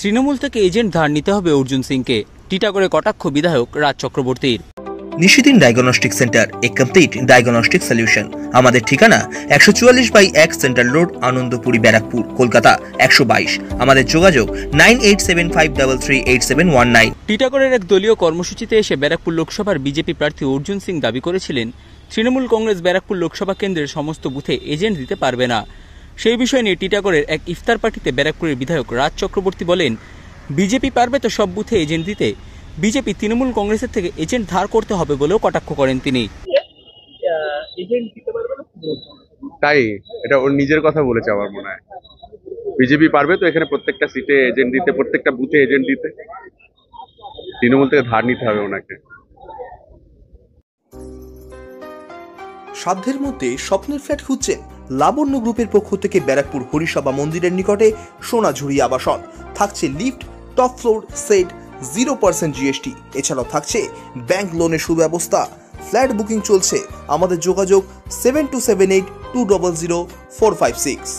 তৃণমূল থেকে এজেন্ট ধার নিতে হবে অর্জুন সিংকে, টিটাগড়ে কটাক্ষ বিধায়ক রাজ চক্রবর্তীর। নিশিদিন ডায়াগনস্টিক সেন্টার, এ কমপ্লিট ডায়াগনস্টিক সলিউশন। আমাদের ঠিকানা 144/1 সেন্ট্রাল রোড, আনন্দপুরি, ব্যারাকপুর, কলকাতা 122। আমাদের যোগাযোগ 9875338719। টিটাগড়ের এক দলীয় কর্মসূচিতে এসে ব্যারাকপুর লোকসভার বিজেপি প্রার্থী অর্জুন সিং দাবি করেছিলেন, তৃণমূল কংগ্রেস ব্যারাকপুর লোকসভা কেন্দ্রের সমস্ত বুথে এজেন্ট দিতে পারবে না। সেই বিষয় নিয়ে টিটাগড়ের এক ইফতার পার্টিতে ব্যারাকপুরের বিধায়ক রাজ চক্রবর্তী বলেন, বিজেপি পারবে তো সব বুথে এজেন্ট দিতে, বিজেপি তৃণমূল কংগ্রেসের থেকে এজেন্ট ধার করতে হবে বলেও কটাক্ষ করেন তিনি। তাই এটা ওর নিজের কথা বলেছে আমার মনে হয়। বিজেপি পারবে তো এখানে প্রত্যেকটা সিটে এজেন্ট দিতে, প্রত্যেকটা বুথে এজেন্ট দিতে। তৃণমূল থেকে ধার নিতে হবে ওনাকে। সাধ্যের মধ্যে স্বপ্নের ফ্ল্যাট খুঁজছেন? লাবণ্য গ্রুপের পক্ষ থেকে ব্যারাকপুর হরিসভা মন্দিরের নিকটে সোনাঝুরি আবাসন। থাকছে lift, top floor, set, 0% GST। এছাড়াও থাকছে ব্যাংক লোনের সুব্যবস্থা। ফ্ল্যাট বুকিং চলছে। আমাদের যোগাযোগ 7278200456।